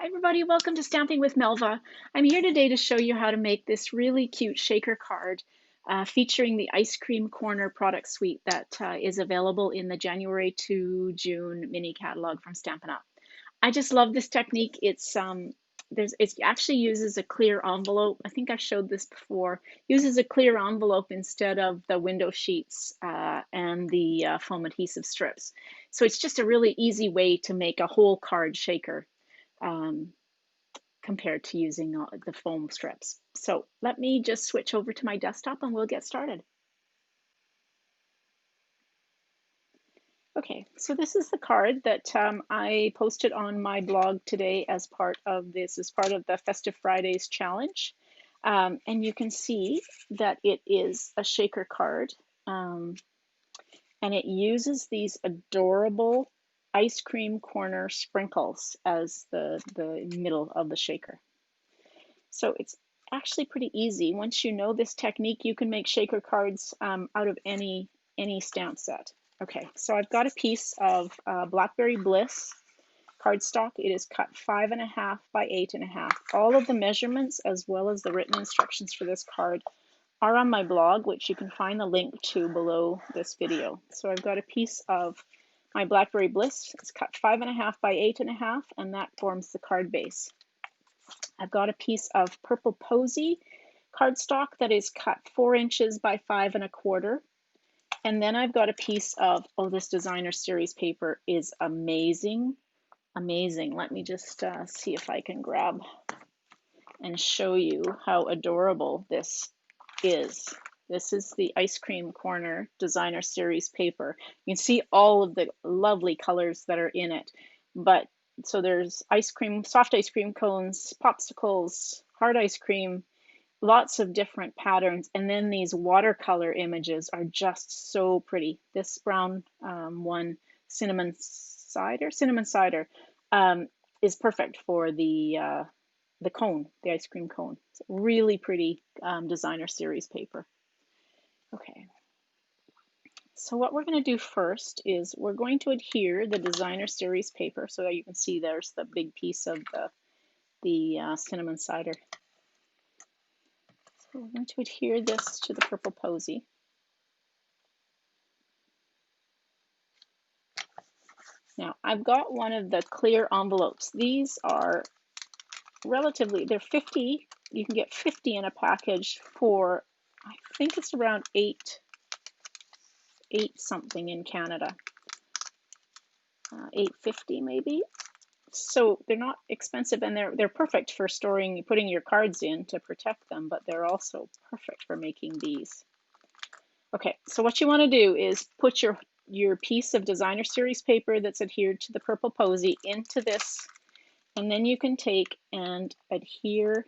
Hi everybody, welcome to Stamping with Melva. I'm here today to show you how to make this really cute shaker card featuring the ice cream corner product suite that is available in the January to June mini catalog from Stampin' Up. I just love this technique. It actually uses a clear envelope. I think I showed this before. Uses a clear envelope instead of the window sheets and the foam adhesive strips. So it's just a really easy way to make a whole card shaker. Um, compared to using the foam strips. So let me just switch over to my desktop and we'll get started. Okay, so this is the card that I posted on my blog today as part of the Festive Fridays challenge. And you can see that it is a shaker card. And it uses these adorable ice cream corner sprinkles as the middle of the shaker. So it's actually pretty easy. Once you know this technique, you can make shaker cards out of any stamp set. Okay, so I've got a piece of Blackberry Bliss cardstock. It is cut 5.5 by 8.5. All of the measurements as well as the written instructions for this card are on my blog, which you can find the link to below this video. So I've got a piece of my Blackberry Bliss. It's cut 5.5 by 8.5, and that forms the card base. I've got a piece of Purple Posy cardstock that is cut 4 inches by 5.25. And then I've got a piece of, oh, this designer series paper is amazing. Amazing. Let me just see if I can grab and show you how adorable this is. This is the Ice Cream Corner designer series paper. You can see all of the lovely colors that are in it. But so there's ice cream, soft ice cream cones, popsicles, hard ice cream, lots of different patterns. And then these watercolor images are just so pretty. This brown one, cinnamon cider, is perfect for the cone, the ice cream cone. It's really pretty designer series paper. Okay, so what we're going to do first is we're going to adhere the designer series paper, so that you can see there's the big piece of the cinnamon cider. So we're going to adhere this to the Purple Posy. Now I've got one of the clear envelopes. These are relatively, they're 50. You can get 50 in a package for, I think it's around eight something in Canada. 8.50 maybe. So they're not expensive, and they're perfect for storing, putting your cards in to protect them, but they're also perfect for making these. Okay, so what you want to do is put your piece of designer series paper that's adhered to the Purple Posy into this, and then you can take and adhere,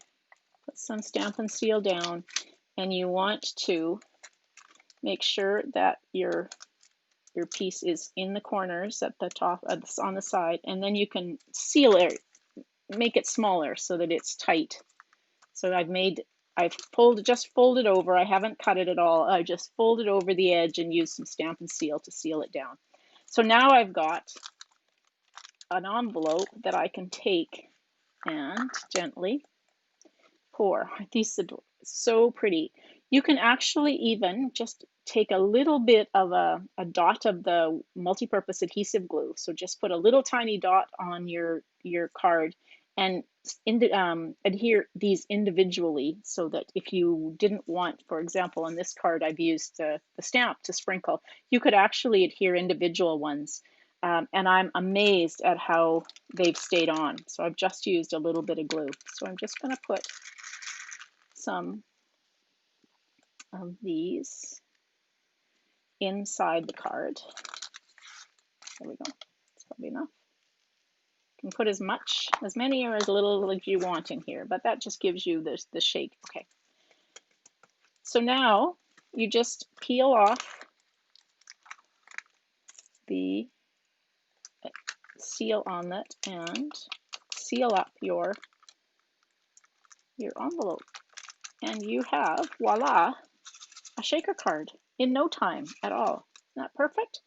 put some Stampin' Seal down, and you want to make sure that your piece is in the corners at the top, on the side, and then you can seal it, make it smaller so that it's tight. So I've just folded over. I haven't cut it at all. I just folded over the edge and used some Stampin' Seal to seal it down. So now I've got an envelope that I can take and gently pour. These are so pretty. You can actually even just take a little bit of a dot of the multi-purpose adhesive glue. So just put a little tiny dot on your card and adhere these individually, so that if you didn't want, for example, on this card I've used the stamp to sprinkle, you could actually adhere individual ones. And I'm amazed at how they've stayed on. So I've just used a little bit of glue. So I'm just going to put some of these inside the card. There we go. That's probably enough. You can put as many or as little as you want in here, but that just gives you the shape. Okay. So now you just peel off the seal on it and seal up your envelope. And you have, voila, a shaker card in no time at all. Isn't that perfect?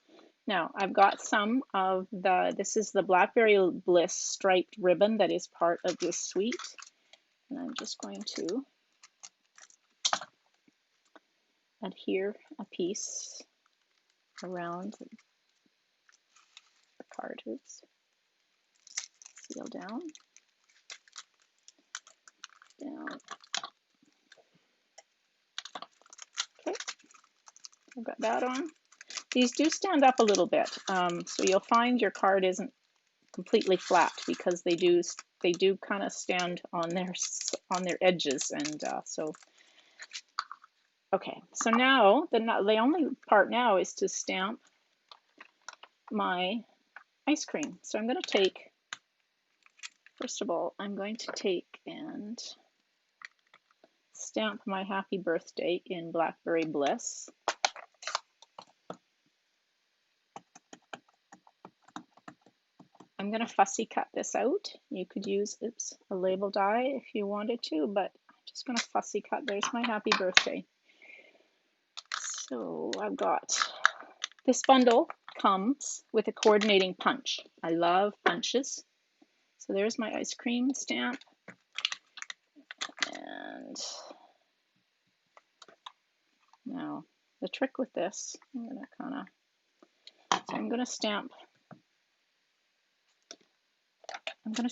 Now I've got some of this is the Blackberry Bliss striped ribbon that is part of this suite. And I'm just going to adhere a piece around the card. Oops. Seal down. Down. Okay, I've got that on. These do stand up a little bit, so you'll find your card isn't completely flat because they do kind of stand on their edges, and so okay. So now the only part now is to stamp my ice cream. So I'm going to take, first of all, I'm going to take and stamp my happy birthday in Blackberry Bliss. I'm going to fussy cut this out. You could use, a label die if you wanted to, but I'm just going to fussy cut. There's my happy birthday. So I've got, this bundle comes with a coordinating punch. I love punches. So there's my ice cream stamp. And now the trick with this, I'm going to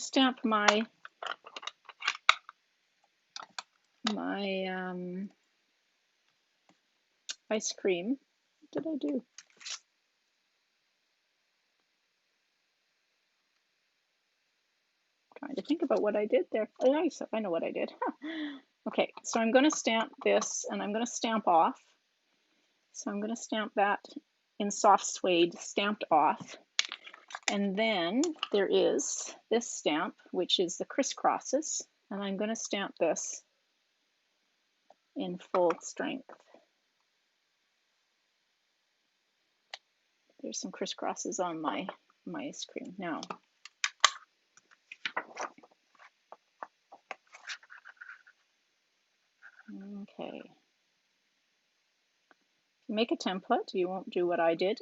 stamp my ice cream. What did I do? Trying to think about what I did there. Oh, I know what I did. Okay, so I'm going to stamp this, and I'm going to stamp off. So I'm going to stamp that in soft suede, stamped off. And then there is this stamp, which is the crisscrosses, and I'm going to stamp this in full strength. There's some crisscrosses on my ice cream. Now, okay. Make a template. You won't do what I did,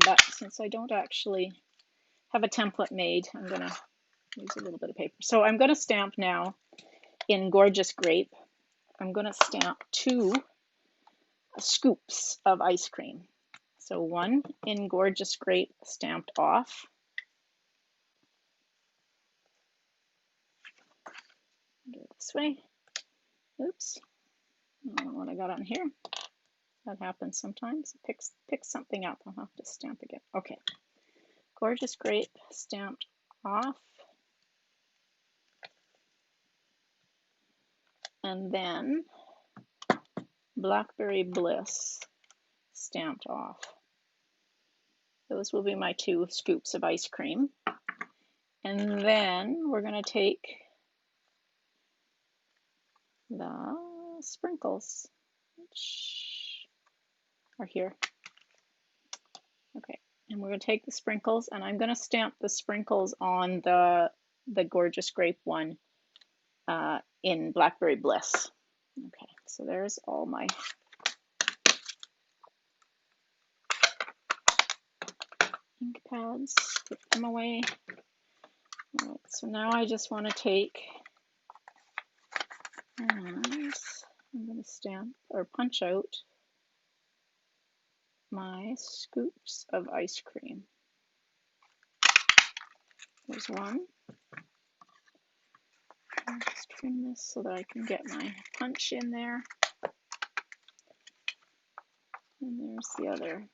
but since I don't actually have a template made, I'm going to use a little bit of paper. So I'm going to stamp now in Gorgeous Grape. I'm going to stamp 2 scoops of ice cream. So 1 in Gorgeous Grape stamped off. Do it this way. Oops. I don't know what I got on here. That happens sometimes. It picks something up. I'll have to stamp again. Okay. Gorgeous Grape stamped off. And then Blackberry Bliss stamped off. Those will be my 2 scoops of ice cream. And then we're going to take the sprinkles, which are here. Okay, and we're going to take the sprinkles, and I'm going to stamp the sprinkles on the Gorgeous Grape one in Blackberry Bliss. Okay, so there's all my ink pads. Put them away. All right, so now I just want to take, and I'm going to stamp or punch out my scoops of ice cream. There's one. I'll just trim this so that I can get my punch in there. And there's the other.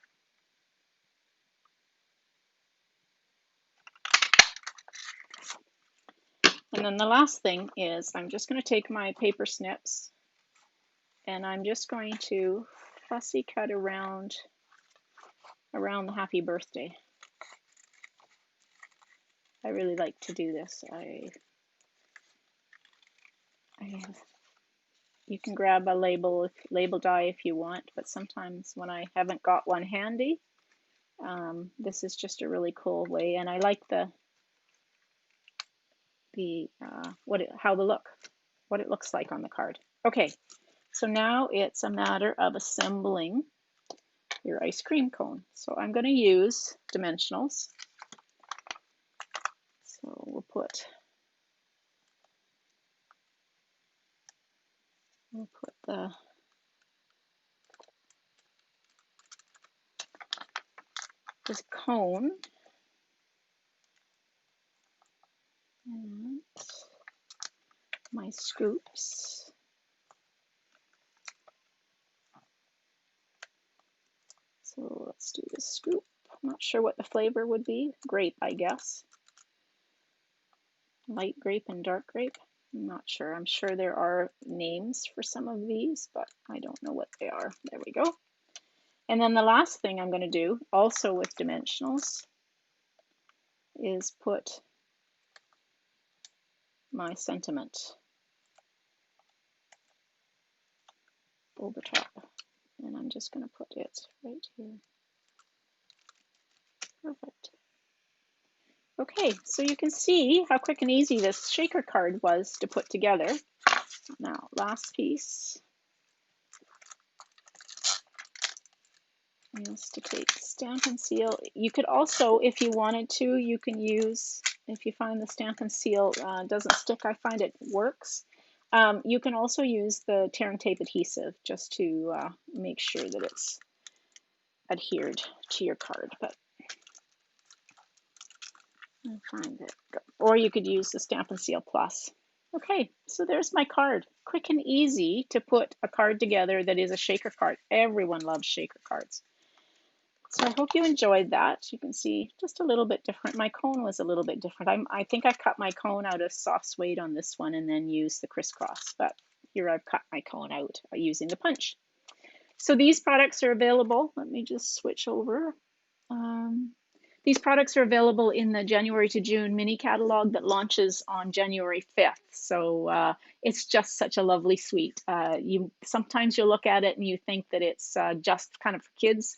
And then the last thing is I'm just going to take my paper snips and I'm just going to fussy cut around the happy birthday. I really like to do this. You can grab a label die if you want, but sometimes when I haven't got one handy, this is just a really cool way, and I like what it looks like on the card. Okay, so now it's a matter of assembling your ice cream cone. So I'm going to use dimensionals. So we'll put this cone and my scoops. So let's do the scoop. I'm not sure what the flavor would be. Grape, I guess. Light grape and dark grape. I'm not sure. I'm sure there are names for some of these, but I don't know what they are. There we go. And then the last thing I'm going to do, also with dimensionals, is put my sentiment over top. And I'm just going to put it right here. Perfect. Okay, so you can see how quick and easy this shaker card was to put together. Now, last piece is to take Stampin' Seal. You could also, if you wanted to, you can use, if you find the Stampin' Seal doesn't stick, I find it works. You can also use the tear and tape adhesive just to make sure that it's adhered to your card. But I'll find it. Or you could use the Stampin' Seal Plus. Okay, so there's my card. Quick and easy to put a card together that is a shaker card. Everyone loves shaker cards. So I hope you enjoyed that. You can see just a little bit different. My cone was a little bit different. I think I cut my cone out of soft suede on this one and then used the crisscross. But here I've cut my cone out using the punch. So these products are available. Let me just switch over. These products are available in the January to June mini catalog that launches on January 5th. So it's just such a lovely suite. Sometimes you'll look at it and you think that it's just kind of for kids,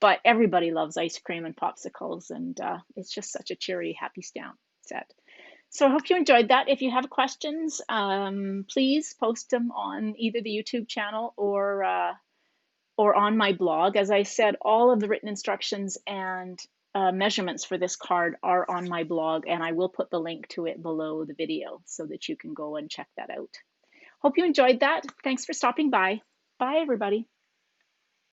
but everybody loves ice cream and popsicles, and it's just such a cheery, happy stamp set. So I hope you enjoyed that. If you have questions, please post them on either the YouTube channel or on my blog. As I said, all of the written instructions and measurements for this card are on my blog, and I will put the link to it below the video so that you can go and check that out. Hope you enjoyed that. Thanks for stopping by. Bye, everybody.